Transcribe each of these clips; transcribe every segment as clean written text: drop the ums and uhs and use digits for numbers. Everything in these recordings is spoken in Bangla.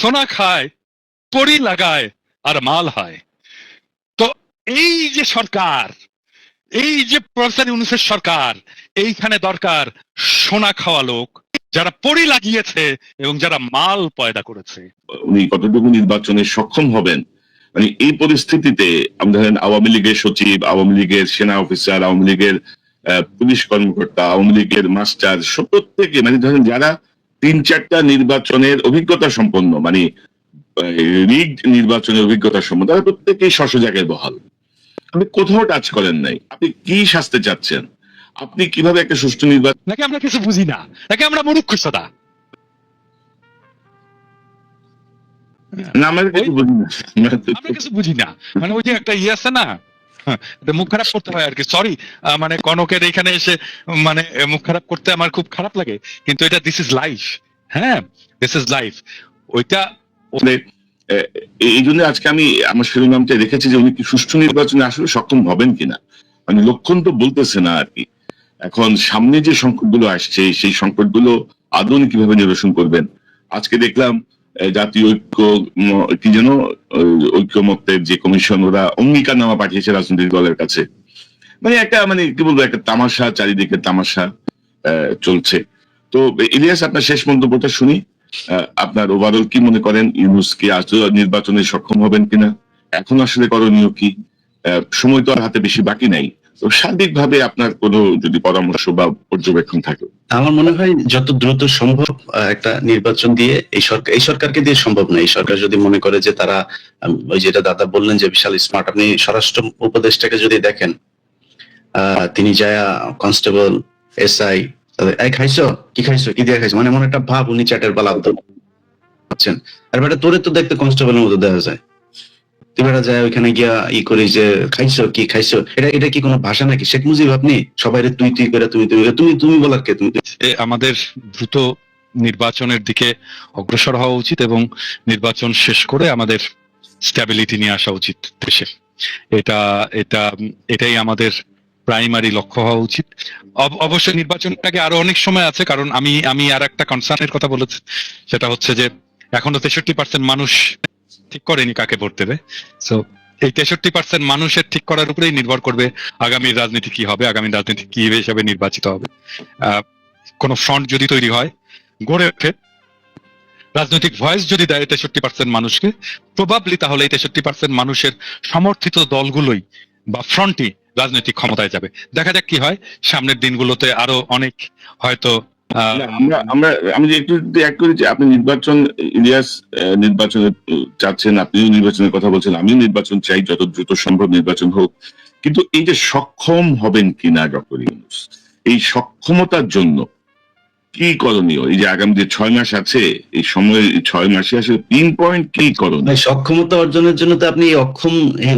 সোনা খায়, কড়ি লাগায় আর মাল হয়। তো এই যে সরকার, এই যে প্রফেসর ইউনূসের সরকার, এইখানে দরকার সোনা খাওয়া লোক, যারা পড়ি লাগিয়েছে এবং যারা মাল পয়দা করেছে। উনি কতটুকু নির্বাচনে সক্ষম হবেন, মানে এই পরিস্থিতিতে ধরেন আওয়ামী লীগের সচিব, আওয়ামী লীগের সেনা অফিসার, আওয়ামী লীগের পুলিশ কর্মকর্তা, আওয়ামী লীগের মাস্টার, প্রত্যেকে মানে ধরেন যারা 3-4টা নির্বাচনের অভিজ্ঞতা সম্পন্ন, মানে রিগড নির্বাচনের অভিজ্ঞতা সম্পন্ন, তারা প্রত্যেকেই স্ব জায়গায় বহাল। আপনি কোথাও টাচ করেন নাই। আপনি কি শাস্তে চাচ্ছেন? আপনি কিভাবে একটা সুষ্ঠু নির্বাচন? নাকি আমরা কিছু বুঝি না, নাকি আমরা মূর্খ সদা? আমরা কিছু বুঝি না, আমরা কিছু বুঝি না, মানে ওই যে একটা ইয়ে আছে না, মুখ খারাপ করতে হয় আর কি। সরি, মানে কনকের এখানে এসে মানে মুখ খারাপ করতে আমার খুব খারাপ লাগে, কিন্তু এটা দিস ইজ লাইফ। হ্যাঁ, দিস ইজ লাইফ। ওইটা এই জন্য আজকে আমি আমার শিরোনামটা রেখেছি যে উনি কি সুষ্ঠু নির্বাচনে আসলে সক্ষম হবেন কিনা। মানে লক্ষণ তো বলতেছে না আর কি। এখন সামনে যে সংকটগুলো আসছে, সেই সংকটগুলো আদৌ কিভাবে নিরসন করবেন। আজকে দেখলাম জাতীয় ঐক্য কি যেন ঐক্যমত্যের যে কমিশন, ওরা অঙ্গীকারনামা পাঠিয়েছে রাজনৈতিক দলের কাছে। মানে একটা মানে কি বলবো, একটা তামাশা, চারিদিকে তামাশা চলছে। তো ইলিয়াস, আপনার শেষ মন্তব্যটা শুনি। আপনার ওভারঅল কি মনে করেন, ইউনূস কি আজ নির্বাচনে সক্ষম হবেন কিনা? এখন আসলে করণীয় কি? সময় তো আর হাতে বেশি বাকি নাই। তো সার্বিকভাবে আপনার কোনো যদি পরামর্শ বা পর্যবেক্ষণ থাকে। আমার মনে হয় যত দ্রুত সম্ভব একটা নির্বাচন দিয়ে, এই সরকারকে দিয়ে সম্ভব না। এই সরকার যদি মনে করে যে তারা ওই যেটা দাদা বললেন যে বিশাল স্মার্ট, আপনি স্বরাষ্ট্র উপদেষ্টাকে যদি দেখেন, তিনি যায়া কনস্টেবল, এসআই, খাইছো কি, খাইছো কি দিয়ে খাইছো, মানে এমন একটা ভাব, উনি চ্যাটের বালা পাচ্ছেন। আর বেটা তোরে তো দেখতে কনস্টেবলের মতো দেখা যায়, তুই বেটা যায় ওইখানে গিয়া করি যে খাইছো কি, খাইছো। এটা কি কোনো ভাষা নাকি? শেখ মুজিব আপনি সবাই তুই তুই করে, তুমি বলার কে? তুমি আমাদের দ্রুত নির্বাচনের দিকে অগ্রসর হওয়া উচিত এবং নির্বাচন শেষ করে আমাদের স্ট্যাবিলিটি নিয়ে আসা উচিত দেশে। এটাই আমাদের প্রাইমারি লক্ষ্য হওয়া উচিত। অবশ্যই নির্বাচনটাকে আরো অনেক সময় আছে, কারণ আমি আর একটা কনসার্নের কথা বলেছি, সেটা হচ্ছে যে এখনো 63% মানুষ ঠিক করেনি কাকে ভোট দেবে। সো এই 63% মানুষের ঠিক করার উপরেই নির্ভর করবে আগামী রাজনীতি কি হবে, আগামী রাজনীতি কি হিসেবে নির্বাচিত হবে। কোন ফ্রন্ট যদি তৈরি হয়, গড়ে ওঠে, রাজনৈতিক ভয়েস যদি দেয় 63% মানুষকে, প্রবাবলি তাহলে এই 63% মানুষের সমর্থিত দলগুলোই বা ফ্রন্টই রাজনৈতিক ক্ষমতায় যাবে। দেখা যাক কি হয় সামনের দিনগুলোতে। আরো অনেক হয়তো আমি একটু অ্যাড করি যে আপনি নির্বাচন, ইলিয়াস নির্বাচনে চাচ্ছেন, আপনিও নির্বাচনের কথা বলছেন, আমিও নির্বাচন চাই, যত দ্রুত সম্ভব নির্বাচন হোক। কিন্তু এই যে সক্ষম হবেন কিনা ডক্টর ইউনূস, এই সক্ষমতার জন্য কি করণীয়? এই যে আগামী যে 6 মাস আছে, এই সময় 6 মাসে আসলে পিন পয়েন্ট কি করণীয়? সক্ষমতা অর্জনের জন্য তো আপনি অক্ষম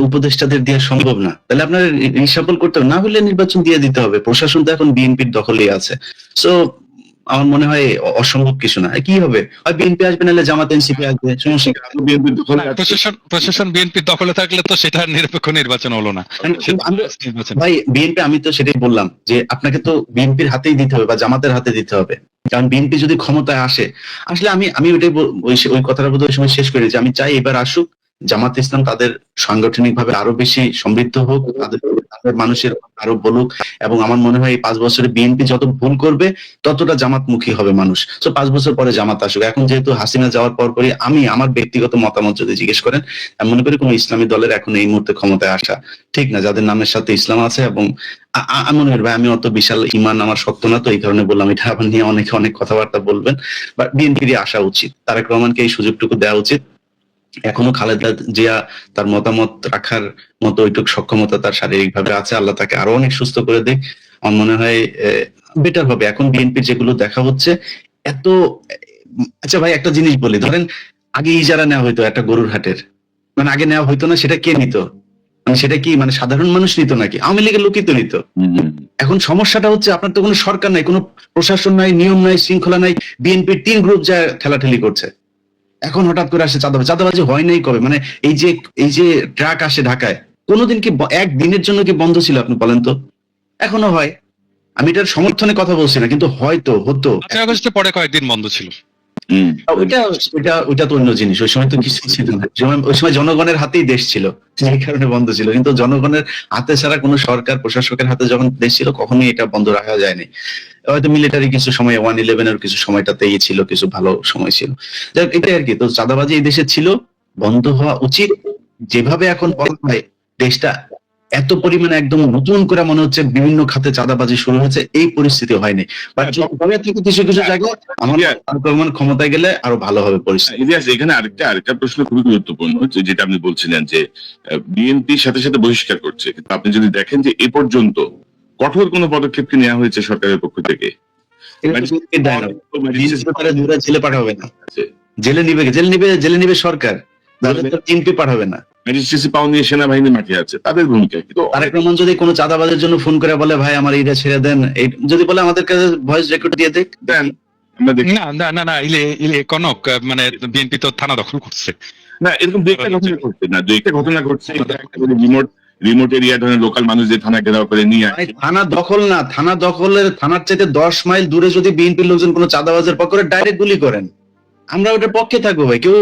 উপদেষ্টাদের দেওয়া সম্ভব না, তাহলে আপনার রিসাফল করতে হবে, না হলে নির্বাচন দিয়ে দিতে হবে। প্রশাসন তো এখন বিএনপির দখলেই আছে। সো আমার মনে হয় অসম্ভব কিছু না। কি হবে, হয় বিএনপি আসবে, নাহলে জামাত এনসিপি আসবে, সমস্যা। প্রশাসন বিএনপির দখলে থাকলে তো সেটা নিরপেক্ষ নির্বাচন হলো না। ভাই বিএনপি, আমি তো সেটাই বললাম যে আপনাকে তো বিএনপির হাতেই দিতে হবে বা জামাতের হাতে দিতে হবে। কারণ বিএনপি যদি ক্ষমতায় আসে, আসলে আমি ওইটাই ওই কথাটা বোধ হয় সময় শেষ করে, যে আমি চাই এবার আসুক জামাত ইসলাম, তাদের সাংগঠনিক ভাবে আরো বেশি সমৃদ্ধ হোক, তাদের মানুষের আরো বলুক। এবং আমার মনে হয় এই 5 বছরে বিএনপি যত ভুল করবে ততটা জামাতমুখী হবে মানুষ। তো 5 বছর পরে জামাত আসুক। এখন যেহেতু হাসিনা যাওয়ার পরই আমি আমার ব্যক্তিগত মতামত যদি জিজ্ঞেস করেন, আমি মনে করি কোন ইসলামী দলের এখন এই মুহূর্তে ক্ষমতায় আসা ঠিক না, যাদের নামের সাথে ইসলাম আছে। এবং আমি মনে করি ভাই, আমি অত বিশাল ইমান আমার শক্ত না, তো এই কারণে বললাম এটা। আবার নিয়ে অনেকে অনেক কথাবার্তা বলবেন, বাট বিএনপিরই আসা উচিত, তারেক রহমানকে এই সুযোগটুকু দেওয়া উচিত। এখনো খালেদা জিয়া তার মতামত রাখার মতো ওইটুকু সক্ষমতা তার শারীরিক ভাবে আছে, আল্লাহ তাকে আরো অনেক সুস্থ করে দেয়। আমার মনে হয় বেটার হবে। এখন বিএনপির যেগুলো দেখা হচ্ছে এত, আচ্ছা ভাই একটা জিনিস বলি, ধরেন আগে ইজারা নেওয়া হইতো একটা গরুর হাটের, মানে আগে নেওয়া হইতো না, সেটা কে নিত? মানে সেটা কি মানে সাধারণ মানুষ নিত নাকি আওয়ামী লীগের লোকই তো নিত? এখন সমস্যাটা হচ্ছে আপনার তো কোনো সরকার নাই, কোনো প্রশাসন নাই, নিয়ম নাই, শৃঙ্খলা নাই, বিএনপির 3 গ্রুপ যা ঠেলাঠেলি করছে। এখন হঠাৎ করে আসে চাঁদাবাজি হয় নাই কবে? মানে এই যে ট্রাক আসে ঢাকায়, কোনোদিন কি একদিনের জন্য কি বন্ধ ছিল আপনি বলেন তো? এখনো হয়। আমি এটার সমর্থনে কথা বলছি না, কিন্তু হয়তো হতো। 5 আগস্টের পরে কয়েকদিন বন্ধ ছিল। ওইটা তো অন্য জিনিস। ওই সময় তো কিছু ছিল না, ওই সময় জনগণের হাতেই দেশ ছিল, সেই কারণে বন্ধ ছিল। কিন্তু জনগণের হাতে ছাড়া কোনো সরকার প্রশাসকের হাতে যখন দেশ ছিল, কখনোই এটা বন্ধ রাখা যায়নি। হয়তো মিলিটারি কিছু সময় 1/11 কিছু সময়টাতেই ছিল, কিছু ভালো সময় ছিল। যাই হোক, এটাই আর কি। তো চাঁদাবাজি এই দেশে ছিল, বন্ধ হওয়া উচিত। যেভাবে এখন বলা হয় দেশটা এত পরিমাণে একদম নতুন করে মনে হচ্ছে বিভিন্ন খাতে চাঁদাবাজি শুরু হয়েছে, এই পরিস্থিতি হয়নি। বাট কিছু কিছু জায়গায় আমার ক্ষমতায় গেলে আরো ভালো হবে পরিস্থিতি। ইলিয়াস, এখানে আরেকটা প্রশ্ন খুবই গুরুত্বপূর্ণ, যেটা আপনি বলছিলেন যে বিএনপির সাথে সাথে বহিষ্কার করছে, কিন্তু আপনি যদি দেখেন যে এ পর্যন্ত কঠোর কোনো পদক্ষেপ কি নেওয়া হয়েছে সরকারের পক্ষ থেকে? জেলে পাঠাবে না, জেলে নিবে সরকার, বিএনপি পাঠাবে না। ম্যাজিস্ট্রেসি পাওয়া নিয়ে সেনাবাহিনী মাঠে আছে, তাদের ভূমিকা কি? তো তারেক রহমান যদি কোনো চাঁদাবাজের জন্য ফোন করে বলে ভাই আমার এইটা ছেড়ে দেন, যদি বলে আমাদের কাছে ভয়েস রেকর্ড দিয়ে দেন, আমরা দেখি না ইলে কনক, মানে বিএনপি তো থানা দখল করছে না, এরকম দুই একটা ঘটনা ঘটছে না, দুই একটা ঘটনা ঘটছে। রিমোট এরিয়া ধরনের লোকাল মানুষদের থানা ঘেরাও করে নিয়ে আসে। থানা দখল না, থানা দখলের থানার চাইতে 10 মাইল দূরে যদি বিএনপির লোকজন কোনো চাঁদাবাজের পক্ষে ডাইরেক্ট গুলি করেন, আমরা ওটার পক্ষে থাকবো ভাই। কেউ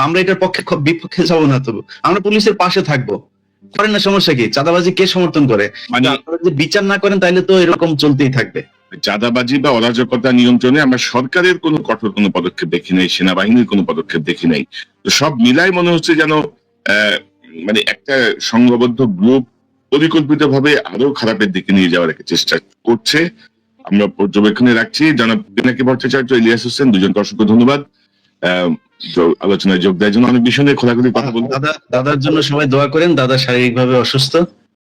আমরা এটার পক্ষে বিপক্ষে যাবো না, তবু আমরা পুলিশের পাশে থাকবো। করেন না, সমস্যা কি? চাঁদাবাজি কে সমর্থন করে? মানে যদি বিচার না করেন তাহলে তো এরকম চলতেই থাকবে। চাঁদাবাজি বা অরাজকতা নিয়ন্ত্রণে আমরা সরকারের কোনো কঠোর কোনো পদক্ষেপ দেখি নাই, সেনাবাহিনীর কোনো পদক্ষেপ দেখি নাই। তো সব মিলাই মনে হচ্ছে যেন মানে একটা সংঘবদ্ধ গ্রুপ পরিকল্পিত ভাবে আরো খারাপের দিকে নিয়ে যাওয়ার একটা চেষ্টা করছে। আমরা পর্যবেক্ষণে রাখছি। জনাব পিনাকি ভট্টাচার্য, ইলিয়াস হোসেন, দুজনকে অসংখ্য ধন্যবাদ আলোচনায় যোগ দেওয়ার জন্য। অনেক বিষয় নিয়ে খোলাখুলি কথা বলবো। দাদার জন্য সবাই দোয়া করেন, দাদা শারীরিকভাবে অসুস্থ।